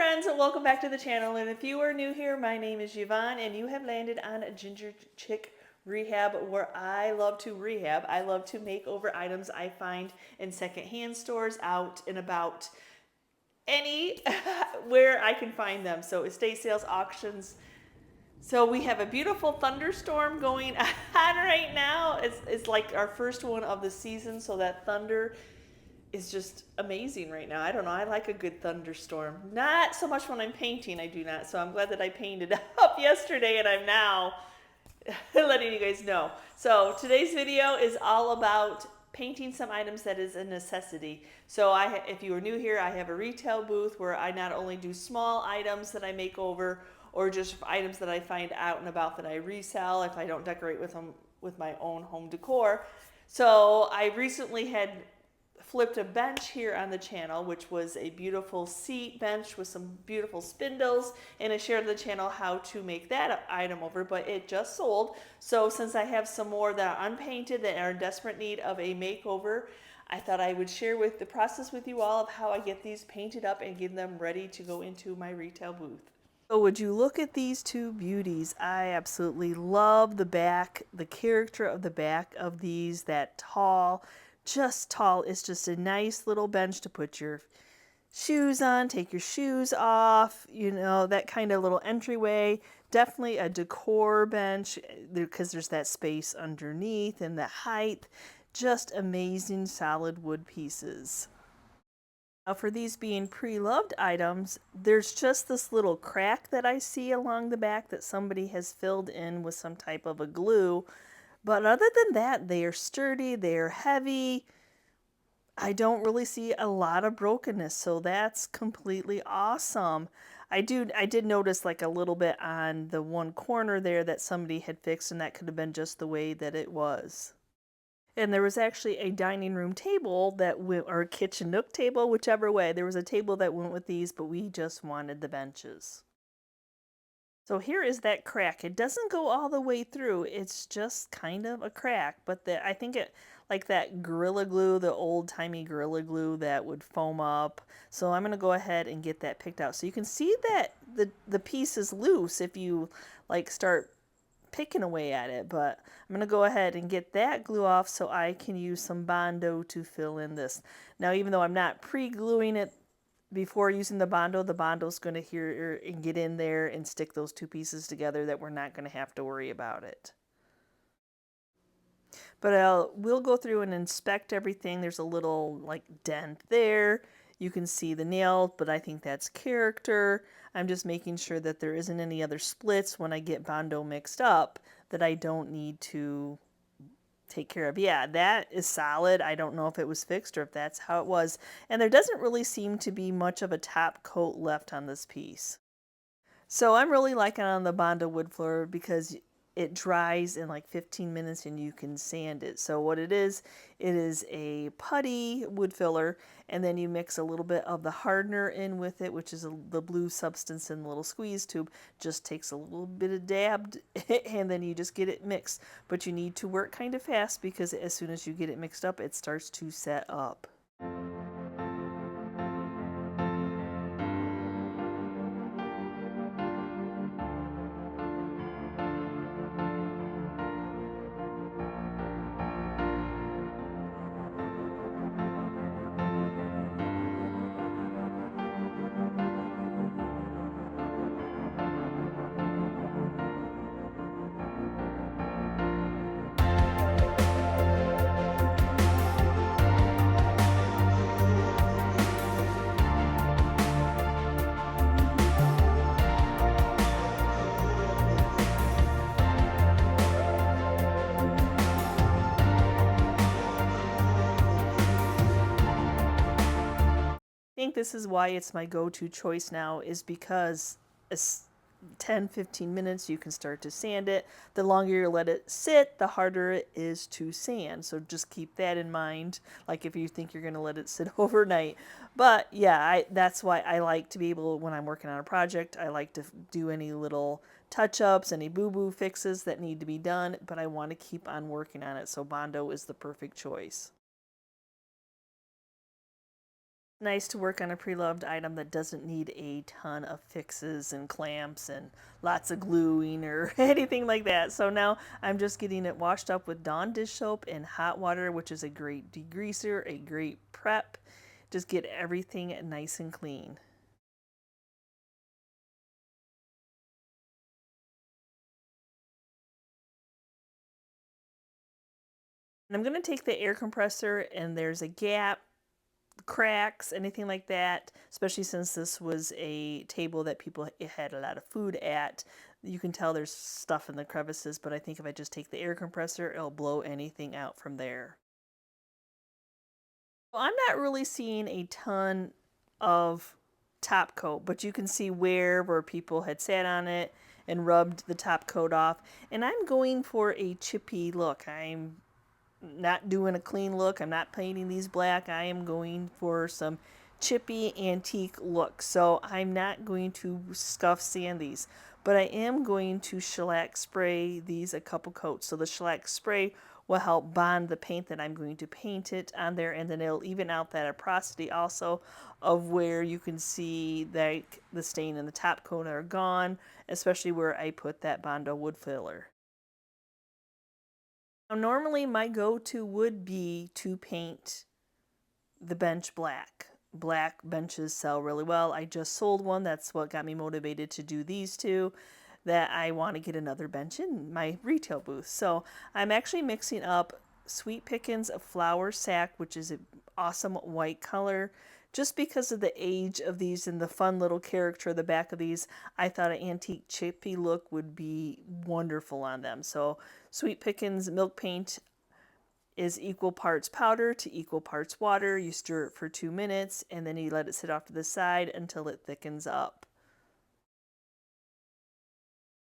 friends, and welcome back to the channel. And if you are new here, my name is Yvonne and you have landed on Ginger Chick Rehab, where I love to rehab. I love to make over items I find in secondhand stores, out and about, any where I can find them. So estate sales, auctions. So we have a beautiful thunderstorm going on right now. It's like our first one of the season, so that thunder is just amazing right now. I don't know, I like a good thunderstorm. Not so much when I'm painting, I do not. So I'm glad that I painted up yesterday and I'm now letting you guys know. So today's video is all about painting some items that is a necessity. So if you are new here, I have a retail booth where I not only do small items that I make over, or just items that I find out and about that I resell if I don't decorate with them with my own home decor. So I recently had flipped a bench here on the channel, which was a beautiful seat bench with some beautiful spindles, and I shared the channel how to make that item over, but it just sold. So since I have some more that are unpainted that are in desperate need of a makeover, I thought I would share the process with you all of how I get these painted up and get them ready to go into my retail booth. So would you look at these two beauties? I absolutely love the back, the character of the back of these, that tall, just tall. It's just a nice little bench to put your shoes on, take your shoes off, you know, that kind of little entryway. Definitely a decor bench because there's that space underneath and the height. Just amazing solid wood pieces. Now for these being pre-loved items, there's just this little crack that I see along the back that somebody has filled in with some type of a glue. But other than that, they are sturdy, they are heavy. I don't really see a lot of brokenness, so that's completely awesome. I did notice like a little bit on the one corner there that somebody had fixed, and that could have been just the way that it was. And there was actually a dining room table that went, or a kitchen nook table, whichever way. There was a table that went with these, but we just wanted the benches. So here is that crack. It doesn't go all the way through. It's just kind of a crack, but I think it, like that Gorilla Glue, the old-timey Gorilla Glue that would foam up. So I'm going to go ahead and get that picked out. So you can see that the piece is loose if you like start picking away at it, but I'm going to go ahead and get that glue off so I can use some Bondo to fill in this. Now, even though I'm not pre-gluing it before using the Bondo's going to hear and get in there and stick those two pieces together, that we're not going to have to worry about it. But we'll go through and inspect everything. There's a little like dent there. You can see the nail, but I think that's character. I'm just making sure that there isn't any other splits when I get Bondo mixed up that I don't need to take care of. Yeah, that is solid. I don't know if it was fixed or if that's how it was. And there doesn't really seem to be much of a top coat left on this piece. So I'm really liking on the Bondo wood filler because it dries in like 15 minutes and you can sand it. So what it is a putty wood filler, and then you mix a little bit of the hardener in with it, which is the blue substance in the little squeeze tube. Just takes a little bit of dabbed and then you just get it mixed. But you need to work kind of fast because as soon as you get it mixed up, it starts to set up. I think this is why it's my go-to choice now, is because 10-15 minutes you can start to sand it. The longer you let it sit, the harder it is to sand. So just keep that in mind, like if you think you're going to let it sit overnight. But yeah, that's why I like to be able, when I'm working on a project, I like to do any little touch-ups, any boo-boo fixes that need to be done, but I want to keep on working on it. So Bondo is the perfect choice. Nice to work on a pre-loved item that doesn't need a ton of fixes and clamps and lots of gluing or anything like that. So now I'm just getting it washed up with Dawn dish soap and hot water, which is a great degreaser, a great prep. Just get everything nice and clean. And I'm going to take the air compressor, and there's a gap, cracks, anything like that, especially since this was a table that people had a lot of food at. You can tell there's stuff in the crevices, but I think if I just take the air compressor, it'll blow anything out from there. Well, I'm not really seeing a ton of top coat, but you can see where people had sat on it and rubbed the top coat off. And I'm going for a chippy look. I'm not doing a clean look. I'm not painting these black. I am going for some chippy antique look. So I'm not going to scuff sand these, but I am going to shellac spray these a couple coats. So the shellac spray will help bond the paint that I'm going to paint it on there, and then it'll even out that opacity also of where you can see that the stain and the top coat are gone, especially where I put that Bondo wood filler. Now, normally my go-to would be to paint the bench black. Black benches sell really well. I just sold one. That's what got me motivated to do these two, that I want to get another bench in my retail booth. So I'm actually mixing up Sweet Pickins Flour Sack, which is an awesome white color. Just because of the age of these and the fun little character at the back of these, I thought an antique chippy look would be wonderful on them. So Sweet Pickins milk paint is equal parts powder to equal parts water. You stir it for 2 minutes, and then you let it sit off to the side until it thickens up.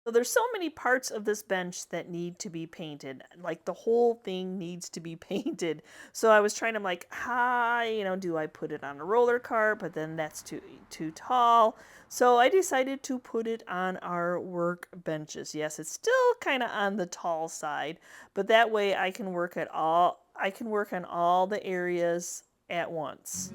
So there's so many parts of this bench that need to be painted. Like the whole thing needs to be painted. So I was trying to like, do I put it on a roller cart? But then that's too tall. So I decided to put it on our work benches. Yes, it's still kind of on the tall side, but that way I can work on all the areas at once.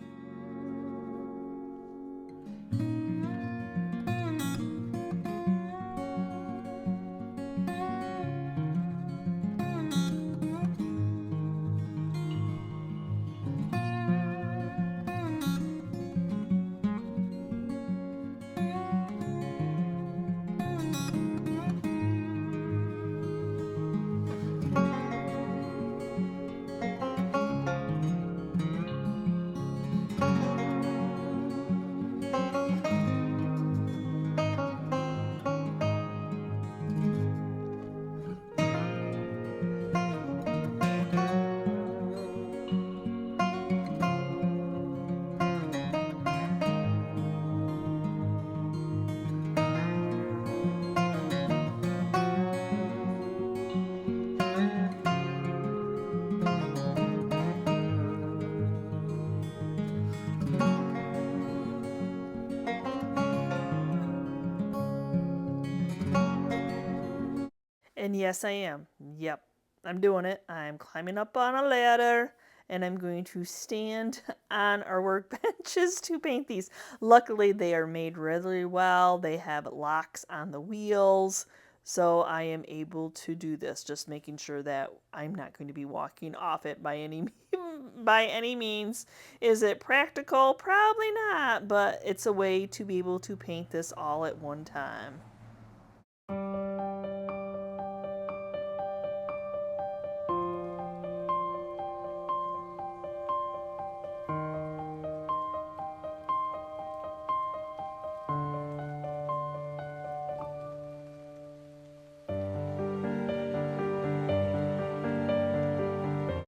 And yes, I am. Yep, I'm doing it. I'm climbing up on a ladder, and I'm going to stand on our workbenches to paint these. Luckily, they are made really well. They have locks on the wheels, so I am able to do this, just making sure that I'm not going to be walking off it by any means. Is it practical? Probably not, but it's a way to be able to paint this all at one time.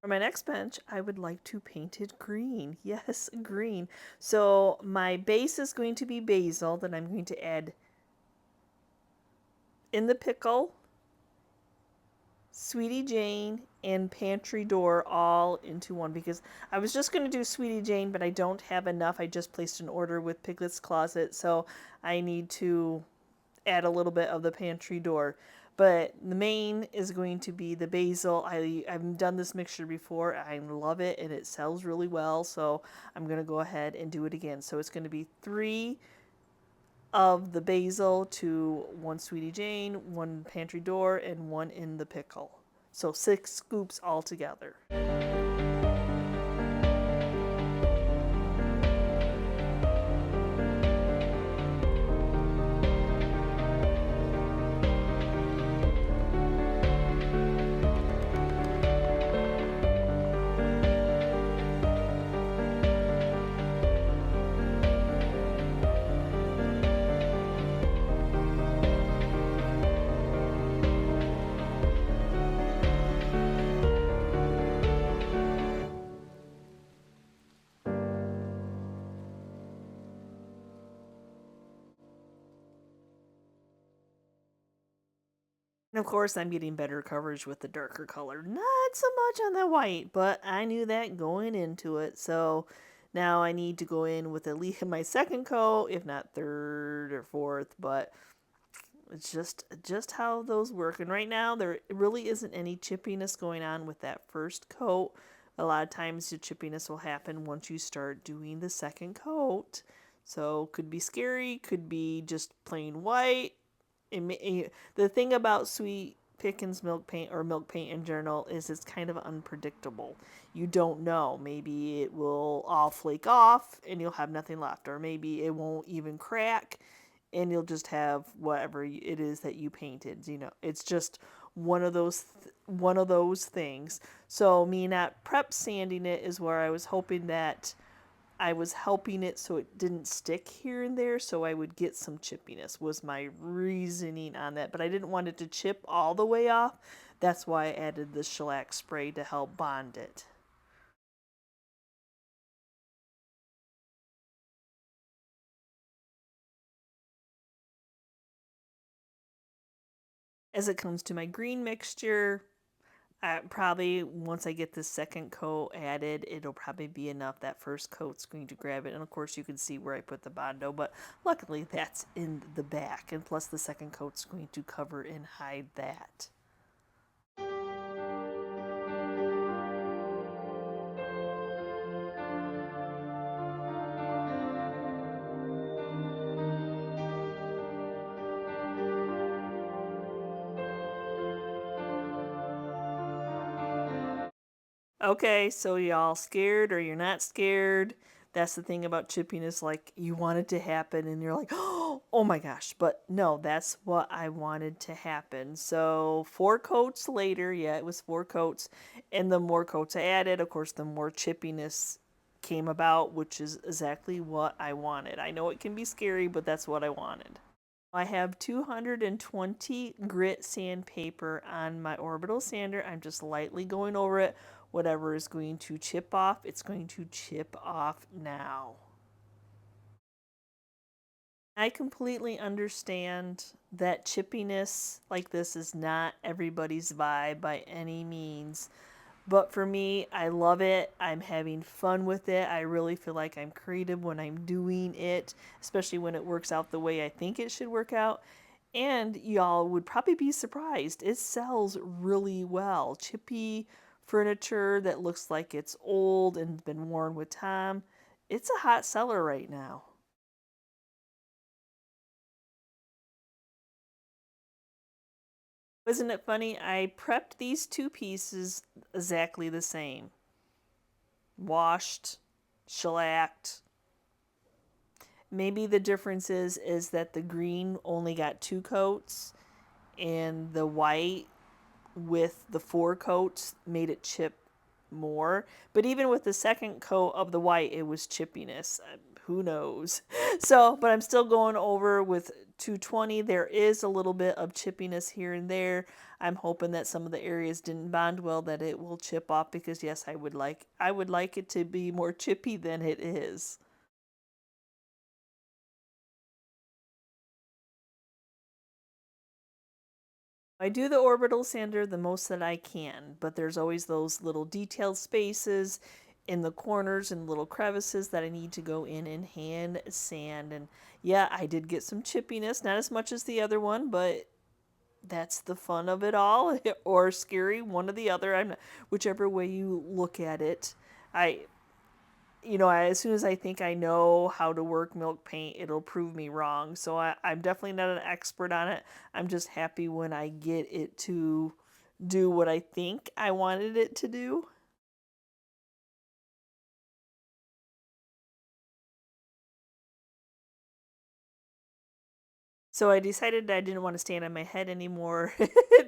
For my next bench, I would like to paint it green. Yes, green. So my base is going to be basil that I'm going to add in the pickle, Sweetie Jane, and Pantry Door all into one, because I was just going to do Sweetie Jane, but I don't have enough. I just placed an order with Piglet's Closet, so I need to add a little bit of the Pantry Door. But the main is going to be the basil. I've done this mixture before. I love it, and it sells really well. So I'm going to go ahead and do it again. So it's going to be 3 of the basil to 1 Sweetie Jane, 1 Pantry Door, and 1 in the pickle. So 6 scoops altogether. And of course, I'm getting better coverage with the darker color. Not so much on the white, but I knew that going into it. So now I need to go in with at least my second coat, if not third or fourth. But it's just how those work. And right now, there really isn't any chippiness going on with that first coat. A lot of times, the chippiness will happen once you start doing the second coat. So could be scary, could be just plain white. The thing about Sweet Pickins milk paint or milk paint in general is it's kind of unpredictable. You don't know. Maybe it will all flake off and you'll have nothing left, or maybe it won't even crack and you'll just have whatever it is that you painted. You know, it's just one of those things. So me not prep sanding it is where I was hoping that I was helping it so it didn't stick here and there, so I would get some chippiness, was my reasoning on that. But I didn't want it to chip all the way off. That's why I added the shellac spray to help bond it. As it comes to my green mixture, probably once I get this second coat added, it'll probably be enough. That first coat's going to grab it. And of course, you can see where I put the Bondo, but luckily that's in the back. And plus, the second coat's going to cover and hide that. Okay, so y'all scared or you're not scared? That's the thing about chippiness, like you want it to happen and you're like, oh my gosh, but no, that's what I wanted to happen. So 4 coats later, yeah, it was 4 coats, and the more coats I added, of course, the more chippiness came about, which is exactly what I wanted. I know it can be scary, but that's what I wanted. I have 220 grit sandpaper on my Orbital sander. I'm just lightly going over it. Whatever is going to chip off, it's going to chip off now. I completely understand that chippiness like this is not everybody's vibe by any means. But for me, I love it. I'm having fun with it. I really feel like I'm creative when I'm doing it, especially when it works out the way I think it should work out. And y'all would probably be surprised. It sells really well. Chippy furniture that looks like it's old and been worn with time. It's a hot seller right now. Isn't it funny? I prepped these 2 pieces exactly the same. Washed, shellacked. Maybe the difference is that the green only got 2 coats and the white with the 4 coats made it chip more. But even with the second coat of the white, it was chippiness. Who knows? So, but I'm still going over with 220. There is a little bit of chippiness here and there. I'm hoping that some of the areas didn't bond well, that it will chip off, because yes, I would like it to be more chippy than it is. I do the orbital sander the most that I can, but there's always those little detailed spaces in the corners and little crevices that I need to go in and hand sand. And yeah, I did get some chippiness, not as much as the other one, but that's the fun of it all, or scary, one or the other. I'm not, whichever way you look at it. As soon as I think I know how to work milk paint, it'll prove me wrong. So I'm definitely not an expert on it. I'm just happy when I get it to do what I think I wanted it to do. So I decided I didn't want to stand on my head anymore,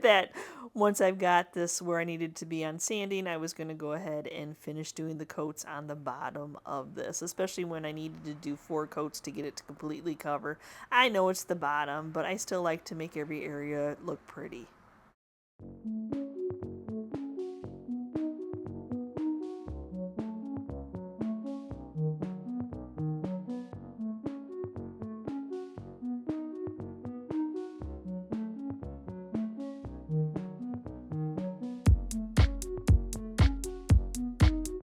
that once I've got this where I needed to be on sanding, I was going to go ahead and finish doing the coats on the bottom of this, especially when I needed to do 4 coats to get it to completely cover. I know it's the bottom, but I still like to make every area look pretty.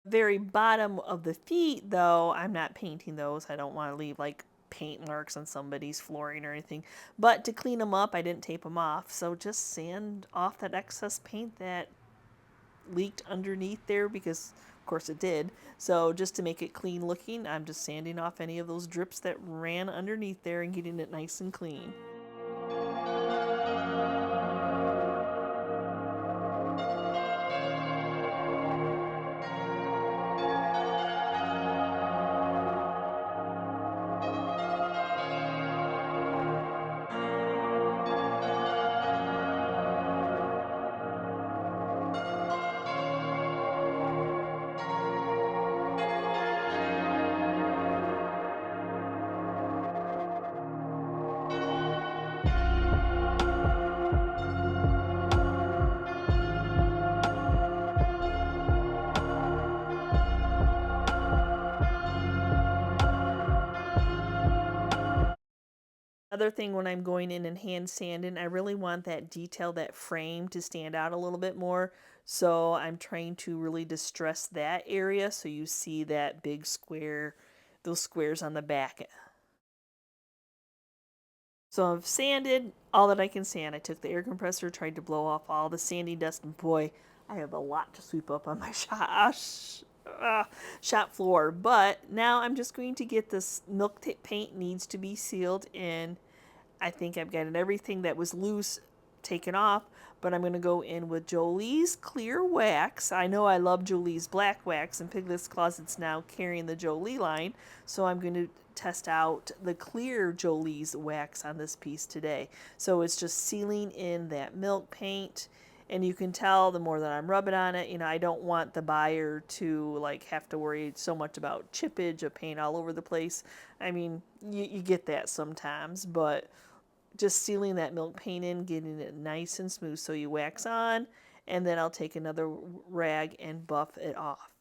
Very bottom of the feet, though, I'm not painting those. I don't want to leave like paint marks on somebody's flooring or anything. But to clean them up, I didn't tape them off. So just sand off that excess paint that leaked underneath there, because of course it did. So just to make it clean looking, I'm just sanding off any of those drips that ran underneath there and getting it nice and clean. Other thing, when I'm going in and hand sanding, I really want that detail, that frame, to stand out a little bit more. So I'm trying to really distress that area so you see that big square, those squares on the back. So I've sanded all that I can sand. I took the air compressor, tried to blow off all the sanding dust, and boy, I have a lot to sweep up on my shop floor. But now I'm just going to get this milk paint, needs to be sealed in. I think I've gotten everything that was loose taken off, but I'm going to go in with Jolie's clear wax. I know I love Jolie's black wax, and Piglet's Closet's now carrying the Jolie line, so I'm going to test out the clear Jolie's wax on this piece today. So it's just sealing in that milk paint, and you can tell the more that I'm rubbing on it, I don't want the buyer to like have to worry so much about chippage of paint all over the place. I mean, you get that sometimes, but just sealing that milk paint in, getting it nice and smooth. So you wax on, and then I'll take another rag and buff it off,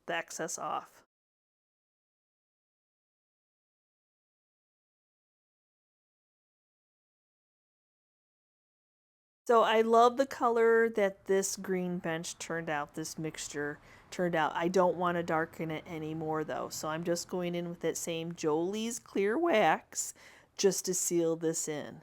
the excess off. So I love the color that this green bench turned out, this mixture turned out. I don't want to darken it anymore though, so I'm just going in with that same Jolie's clear wax just to seal this in.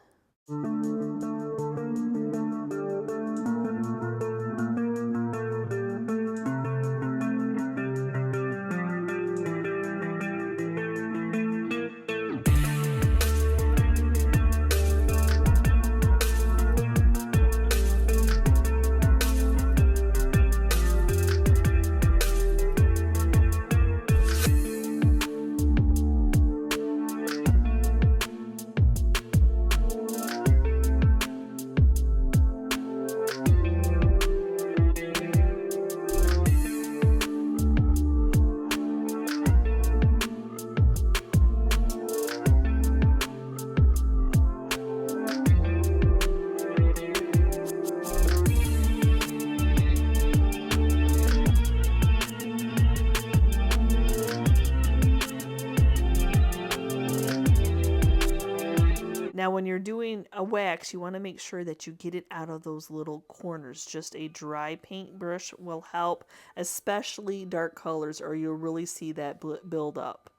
Now when you're doing a wax, you want to make sure that you get it out of those little corners. Just a dry paintbrush will help, especially dark colors, or you'll really see that build up.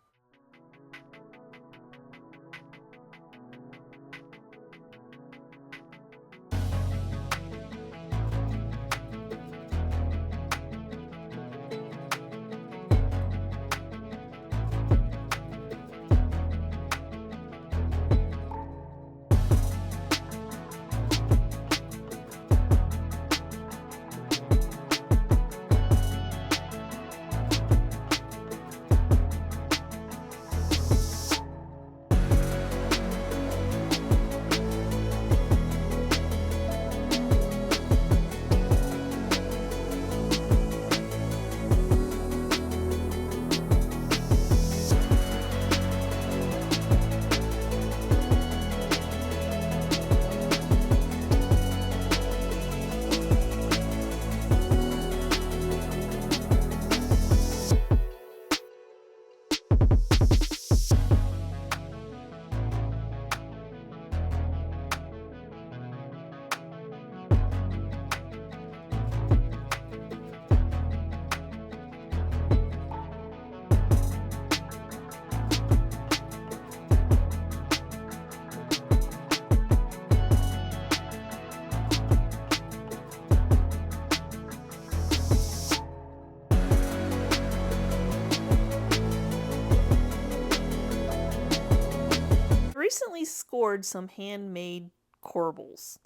afford some handmade corbels.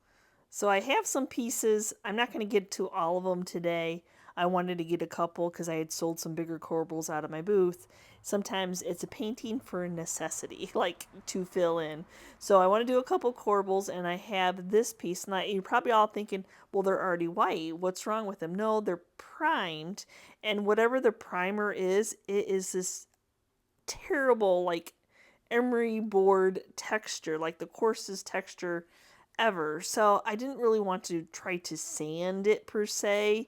So I have some pieces. I'm not going to get to all of them today. I wanted to get a couple because I had sold some bigger corbels out of my booth. Sometimes it's a painting for necessity, like to fill in. So I want to do a couple corbels, and I have this piece. Now you're probably all thinking, well, they're already white. What's wrong with them? No, they're primed, and whatever the primer is, it is this terrible, like emery board texture, like the coarsest texture ever. So I didn't really want to try to sand it per se,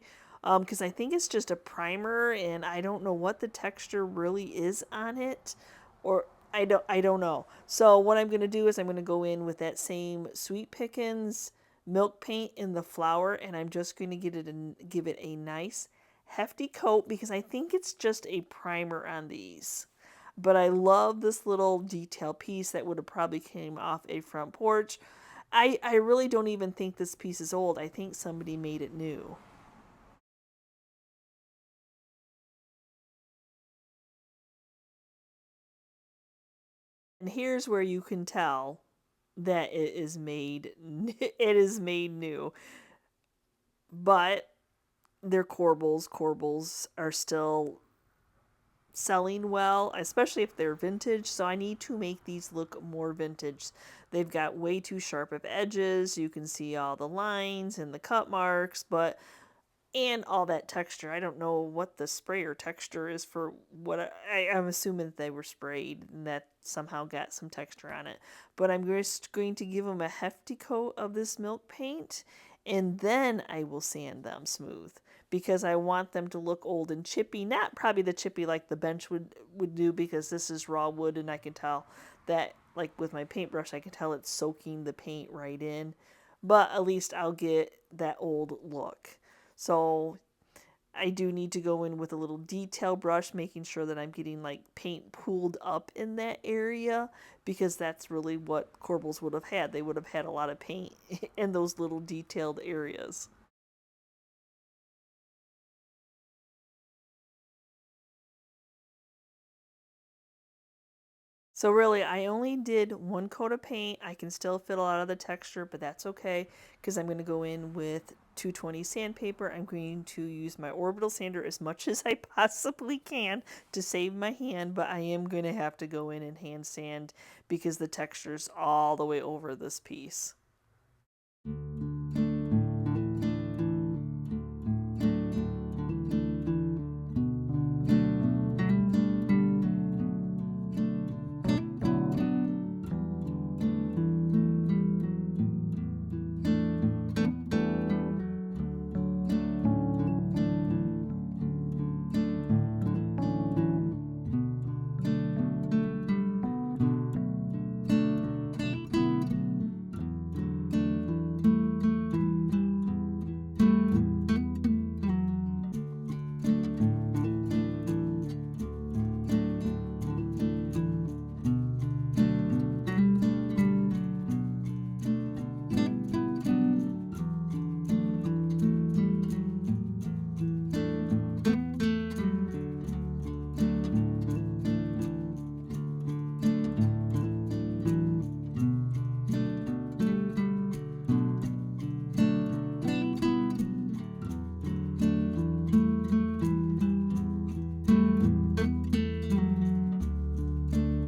because I think it's just a primer and I don't know what the texture really is on it, or I don't know. So what I'm going to do is I'm going to go in with that same Sweet Pickins milk paint in the flower, and I'm just going to give it a nice hefty coat because I think it's just a primer on these. But I love this little detail piece that would have probably came off a front porch. I really don't even think this piece is old. I think somebody made it new. And here's where you can tell that it is made new. But they're corbels. Corbels are still selling well, especially if they're vintage, so I need to make these look more vintage. They've got way too sharp of edges. You can see all the lines and the cut marks, and all that texture. I don't know what the sprayer texture is for what I'm assuming that they were sprayed and that somehow got some texture on it. But I'm just going to give them a hefty coat of this milk paint, and then I will sand them smooth because I want them to look old and chippy. Not probably the chippy like the bench would do, because this is raw wood and I can tell that, like with my paintbrush, I can tell it's soaking the paint right in. But at least I'll get that old look. So I do need to go in with a little detail brush, making sure that I'm getting like paint pooled up in that area, because that's really what corbels would have had. They would have had a lot of paint in those little detailed areas. So really, I only did one coat of paint. I can still fill out of the texture, but that's okay because I'm going to go in with 220 sandpaper. I'm going to use my Orbital sander as much as I possibly can to save my hand, but I am going to have to go in and hand sand because the texture's all the way over this piece.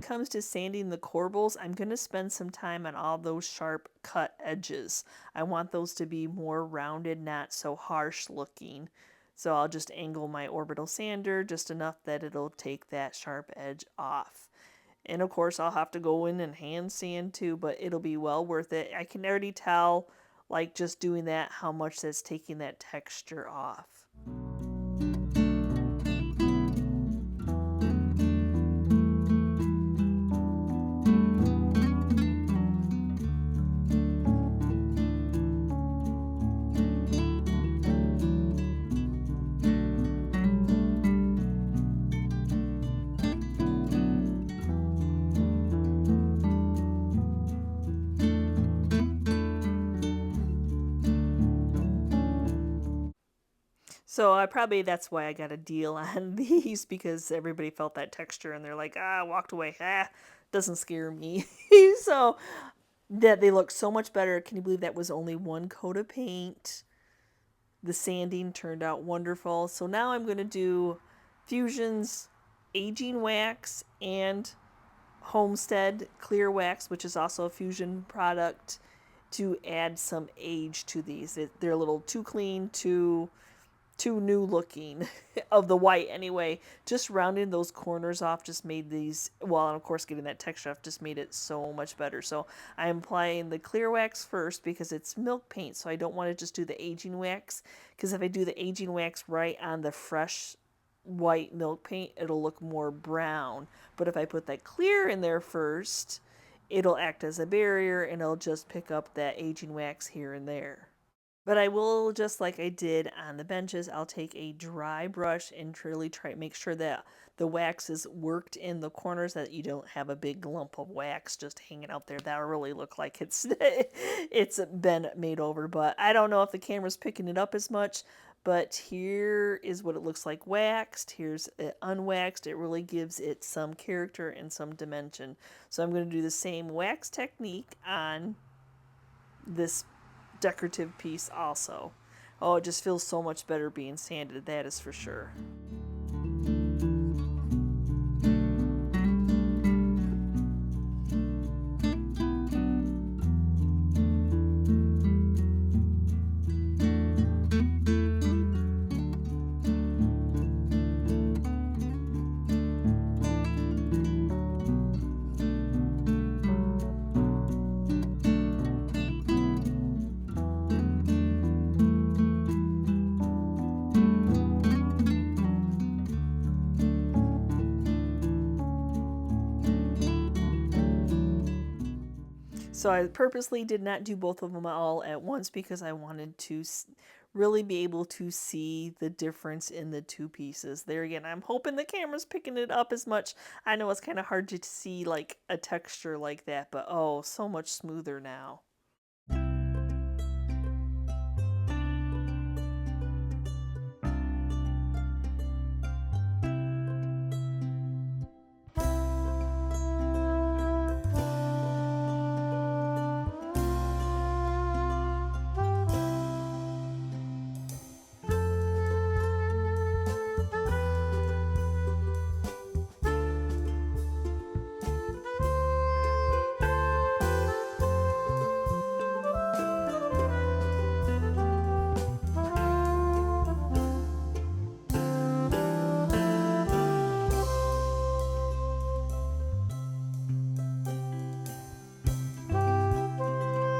Comes to sanding the corbels, I'm going to spend some time on all those sharp cut edges. I want those to be more rounded, not so harsh looking. So I'll just angle my Orbital sander just enough that it'll take that sharp edge off. And of course I'll have to go in and hand sand too, but it'll be well worth it. I can already tell, like just doing that, how much that's taking that texture off. So that's why I got a deal on these, because everybody felt that texture and they're like, walked away, doesn't scare me. So that they look so much better. Can you believe that was only one coat of paint? The sanding turned out wonderful. So now I'm going to do Fusion's Aging Wax and Homestead Clear Wax, which is also a Fusion product, to add some age to these. They're a little too clean, too new looking of the white anyway. Just rounding those corners off just made these, well, and of course getting that texture off just made it so much better. So I'm applying the clear wax first because it's milk paint, so I don't want to just do the aging wax, because if I do the aging wax right on the fresh white milk paint, it'll look more brown. But if I put that clear in there first, it'll act as a barrier and it'll just pick up that aging wax here and there. But I will, just like I did on the benches, I'll take a dry brush and really try to make sure that the wax is worked in the corners, that you don't have a big lump of wax just hanging out there. That'll really look like it's it's been made over. But I don't know if the camera's picking it up as much, but here is what it looks like waxed. Here's it unwaxed. It really gives it some character and some dimension. So I'm going to do the same wax technique on this decorative piece also. Oh, it just feels so much better being sanded, that is for sure. So I purposely did not do both of them all at once because I wanted to really be able to see the difference in the two pieces. There again, I'm hoping the camera's picking it up as much. I know it's kind of hard to see like a texture like that, but oh, so much smoother now.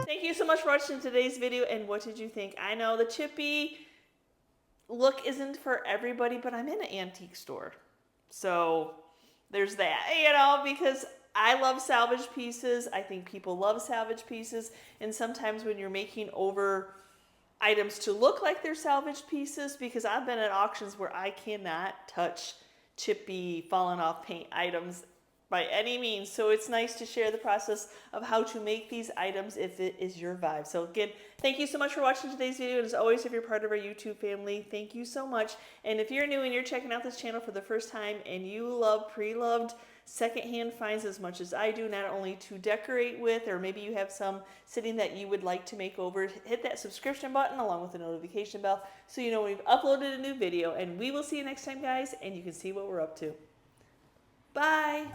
Thank you so much for watching today's video, and what did you think? I know the chippy look isn't for everybody, but I'm in an antique store. So there's that, you know, because I love salvage pieces. I think people love salvage pieces, and sometimes when you're making over items to look like they're salvaged pieces, because I've been at auctions where I cannot touch chippy, fallen off paint items by any means. So it's nice to share the process of how to make these items if it is your vibe. So again, thank you so much for watching today's video. And as always, if you're part of our YouTube family, thank you so much. And if you're new and you're checking out this channel for the first time and you love pre-loved secondhand finds as much as I do, not only to decorate with, or maybe you have some sitting that you would like to make over, hit that subscription button along with the notification bell so you know when we've uploaded a new video. And we will see you next time, guys, and you can see what we're up to. Bye!